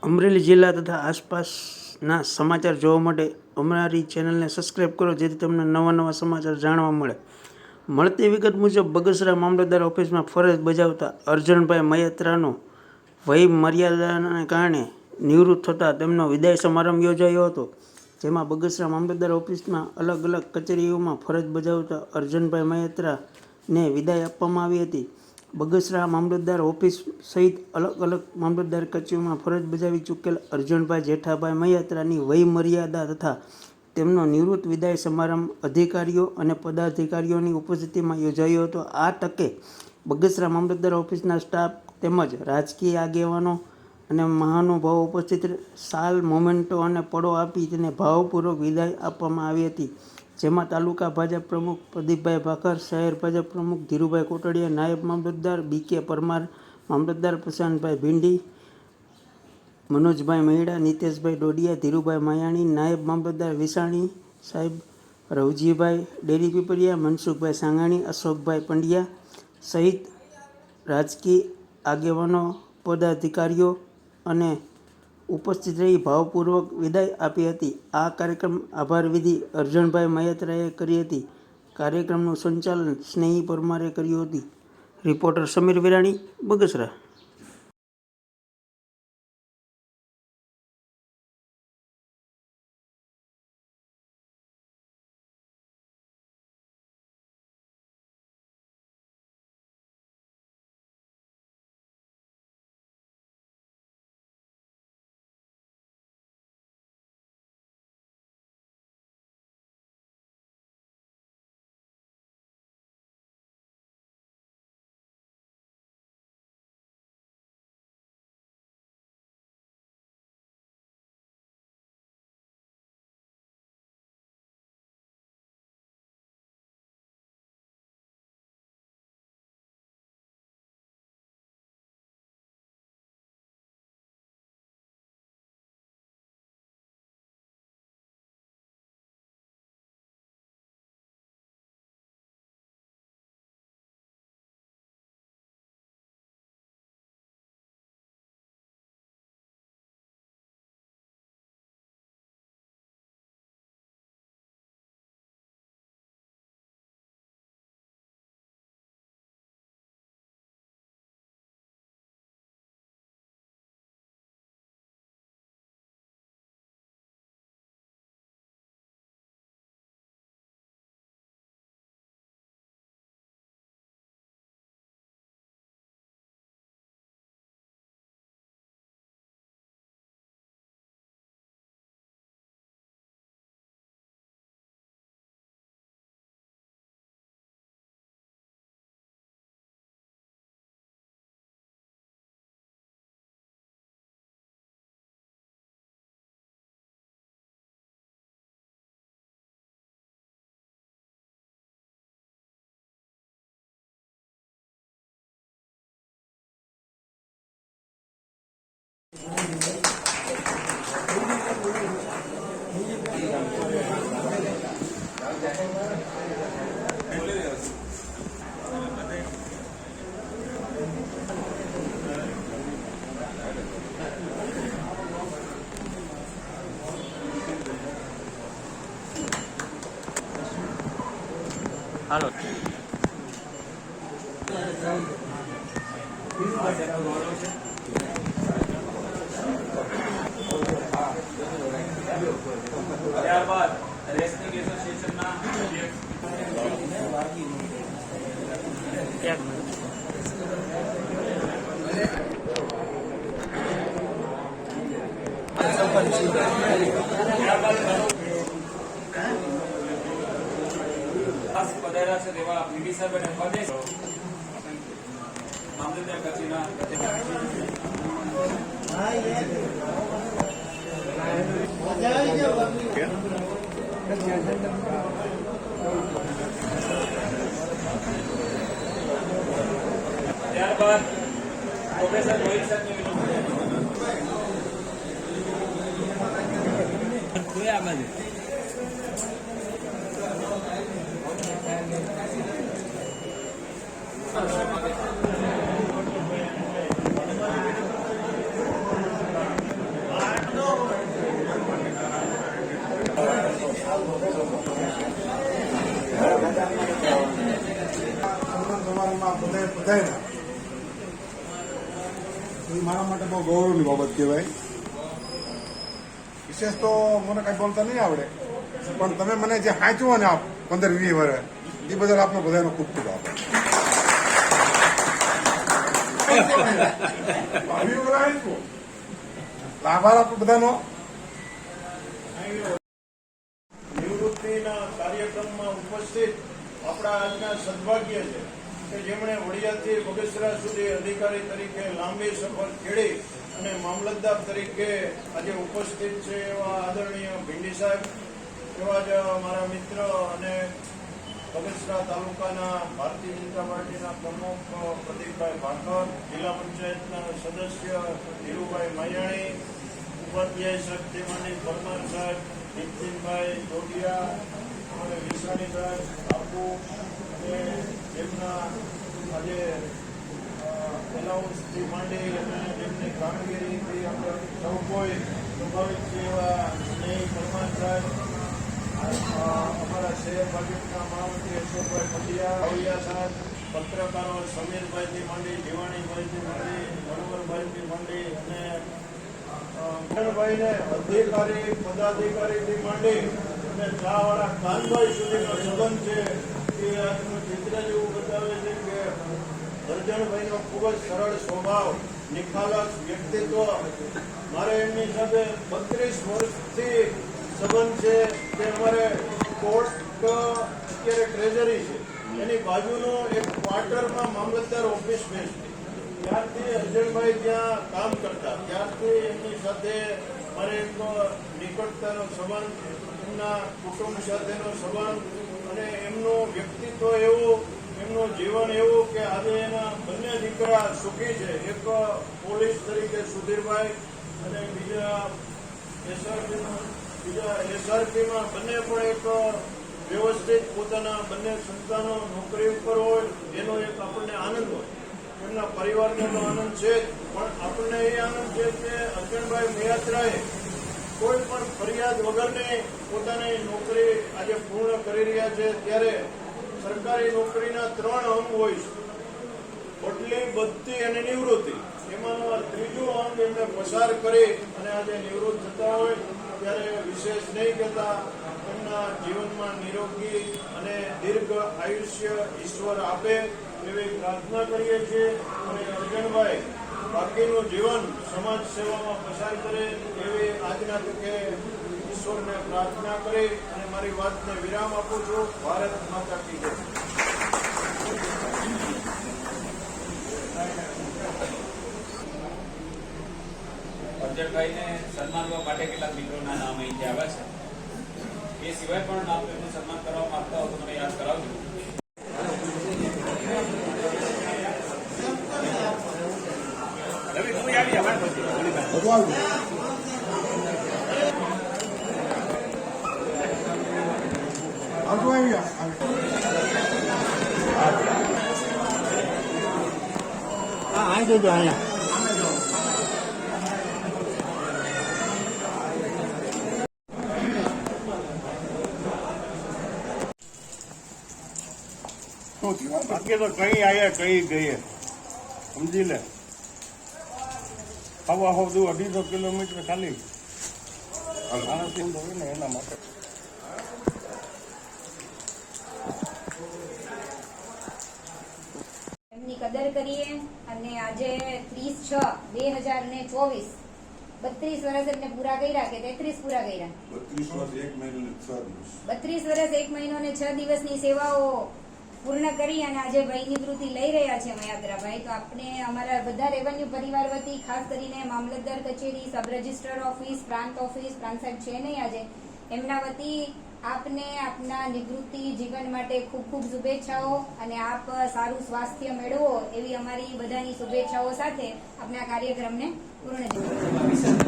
અમરેલી જિલ્લા તથા આસપાસના સમાચાર જોવા માટે અમારી ચેનલને સબસ્ક્રાઈબ કરો, જેથી તમને નવા નવા સમાચાર જાણવા મળે. મળતી વિગત મુજબ બગસરા મામલતદાર ઓફિસમાં ફરજ બજાવતા અરજણભાઈ મયાત્રાનો વય મર્યાદાને કારણે નિવૃત્ત થતાં તેમનો વિદાય સમારંભ યોજાયો હતો. જેમાં બગસરા મામલતદાર ઓફિસમાં અલગ અલગ કચેરીઓમાં ફરજ બજાવતા અરજણભાઈ મયાત્રાને વિદાય આપવામાં આવી હતી. બગસરા મામલતદાર ઓફિસ સહિત અલગ અલગ મામલતદાર કચેરીઓમાં ફરજ બજાવી ચૂકેલ અરજણભાઈ જેઠાભાઈ મયાત્રાની વય મર્યાદા તથા તેમનો નિવૃત્ત વિદાય સમારંભ અધિકારીઓ અને પદાધિકારીઓની ઉપસ્થિતિમાં યોજાયો હતો. આ તકે બગસરા મામલતદાર ઓફિસના સ્ટાફ તેમજ રાજકીય આગેવાનો અને મહાનુભાવો ઉપસ્થિત શાલ, મોમેન્ટો અને પડો આપી તેને ભાવપૂર્વક વિદાય આપવામાં આવી હતી. જેમાં તાલુકા ભાજપ પ્રમુખ પ્રદીપભાઈ ભાકર, શહેર ભાજપ પ્રમુખ ધીરુભાઈ કોટડિયા, નાયબ મામલતદાર બી.કે. પરમાર, મામલતદાર પ્રશાંતભાઈ ભીંડી, મનોજભાઈ મહિડા, નીતેશભાઈ ડોડિયા, ધીરુભાઈ માયાણી, નાયબ મામલતદાર વિસાણી સાહેબ, રવજીભાઈ ડેરી પીપરિયા, મનસુખભાઈ સાંગાણી, અશોકભાઈ પંડ્યા સહિત રાજકીય આગેવાનો, પદાધિકારીઓ અને ઉપસ્થિત રહી ભાવપૂર્વક વિદાય આપી હતી. આ કાર્યક્રમ આભાર વિધિ અરજણભાઈ મયાત્રાએ કરી હતી. કાર્યક્રમનું સંચાલન સ્નેહી પરમારે કર્યું હતું. રિપોર્ટર સમીર વિરાણી, બગસરા. હાલો ત્યારબાદ રેસલિંગ એસોસિએશનના પધાર્યા છે તેવા પીડી સાહેબ અને પ્રદેશ મામલતદાર કચેરીના ત્યારબાદ પ્રોફેસર રોહિત સાહેબની વિનંતી. બધાયના એ મારા માટે બહુ ગૌરવની બાબત કહેવાય. વિશેષ તો મને કાંઈ બોલતા નહીં આવડે, પણ તમે મને જે સાચવો ને આપ 15-20 વર્ષ, એ બદલ આપનો બધાનો ખૂબ ખૂબ આભાર. આભાર આપો બધાનો. નિવૃત્તિના કાર્યક્રમમાં ઉપસ્થિત આપણા આજના સદભાગ્ય છે કે જેમણે વડિયાદથી બગસરા સુધી અધિકારી તરીકે લાંબી સફર ખેડી અને મામલતદાર તરીકે આજે ઉપસ્થિત છે એવા આદરણીય ભીંડી સાહેબ, એવા જ મારા મિત્ર અને બગસરા તાલુકાના ભારતીય જનતા પાર્ટીના પ્રમુખ પ્રદીપભાઈ ભાકર, જિલ્લા પંચાયતના સદસ્ય ધીરુભાઈ માયાણી, ઉપાધ્યાય સાહેબ તેમાંની પરમાર સાહેબ, નીતિનભાઈ જોડિયા અને વિસાણીભાઈ બાપુ અને જેમના આજે એલાઉન્સથી માંડી અને જેમની કામગીરીથી આપણે સૌ કોઈ પ્રભાવિત છે એવા સ્નેહી પરમાર સાહેબ, અમારા શહેર ભાજપના મહામંત્રી અશોકભાઈ પંડ્યા, રાવલિયા સાહેબ, પત્રકારો સમીરભાઈથી માંડી, દિવાણીભાઈથી માંડી, મનોહરભાઈથી માંડી અને ભાઈને અધિકારી પદાધિકારીથી માંડી અને ચાવાળા કાનભાઈ સુધીનો સંબંધ છે એ આજનું ચિત્ર જેવું બતાવે છે કે દર્જણભાઈનો ખૂબ જ સરળ સ્વભાવ, નિખાલસ વ્યક્તિત્વ. મારે એમની સાથે 32 વર્ષથી સંબંધ છે. તે અમારે કોર્ટ અત્યારે ટ્રેઝરી છે એની બાજુનો એક ક્વાર્ટરમાં મામલતદાર ઓફિસ બેસતી. ત્યારથી અર્જણભાઈ ત્યાં કામ કરતા, ત્યારથી એમની સાથે મારે એક નિકટતાનો સંબંધ, એમના કુટુંબ સાથેનો સંબંધ અને એમનું વ્યક્તિત્વ એવું, એમનું જીવન એવું કે આજે એના બંને દીકરા સુખી છે. એક પોલીસ તરીકે સુધીરભાઈ અને બીજા એસઆરપીમાં બંને પણ એક વ્યવસ્થિત પોતાના બંને સંતાનો નોકરી ઉપર હોય એનો એક આપણને આનંદ હોય. એમના પરિવારનો તો આનંદ છે જ, પણ આપણને એ આનંદ છે કે અર્જણભાઈ મયાત્રાએ કોઈ પણ ફરિયાદ વગરની પોતાની નોકરી આજે પૂર્ણ કરી રહ્યા છે. ત્યારે સરકારી નોકરીના 3 અંગ હોય છે: બદલી, બઢતી અને નિવૃત્તિ. એમાંનું આ ત્રીજું અંગ એમને પસાર કરી અને આજે નિવૃત્ત થતા હોય ત્યારે વિશેષ નહીં કહેતા એમના જીવનમાં નિરોગી અને દીર્ઘ આયુષ્ય ઈશ્વર આપે એવી પ્રાર્થના કરીએ છીએ. અને અર્જણભાઈ બાકીનું જીવન સમાજ સેવામાં પસાર કરે એવી આજના તકે ઈશ્વરને પ્રાર્થના કરી અને મારી વાતને વિરામ આપું છું. ભારત માતા કી જય. અર્જણભાઈને સન્માનવા માટે કેટલાક મિત્રોના નામ અહીં આવ્યા છે. એ સિવાય પણ નામ એમનું સન્માન કરવા માંગતા હો તો મને યાદ કરાવજો. બાકી તો કઈ આયા કઈ ગયે, સમજી લે. હવા 250 કિલોમીટર ખાલી આનાથી હોય ને એના માટે. એમની કદર કરીએ અને આજે 30/6/2024 32 વર્ષ એમને પૂરા કર્યા કે 33 પૂરા કર્યા? 32 વર્ષ 1 મહિનો ને 6 દિવસની સેવાઓ પૂર્ણ કરી અને આજે ભાઈ નિવૃત્તિ લઈ રહ્યા છે મયાત્રાભાઈ. તો આપણે અમારા બધા રેવન્યુ પરિવાર વતી ખાસ કરીને મામલતદાર કચેરી, સબ રજિસ્ટ્રાર ઓફિસ, પ્રાંત સાહેબ છે નહીં આજે, એમના વતી આપને આપના નિવૃત્તિ જીવન માટે ખૂબ ખૂબ શુભેચ્છાઓ અને આપ સારું સ્વાસ્થ્ય મેળવો એવી અમારી બધાની શુભેચ્છાઓ સાથે આપણા કાર્યક્રમને પૂર્ણ કરીએ.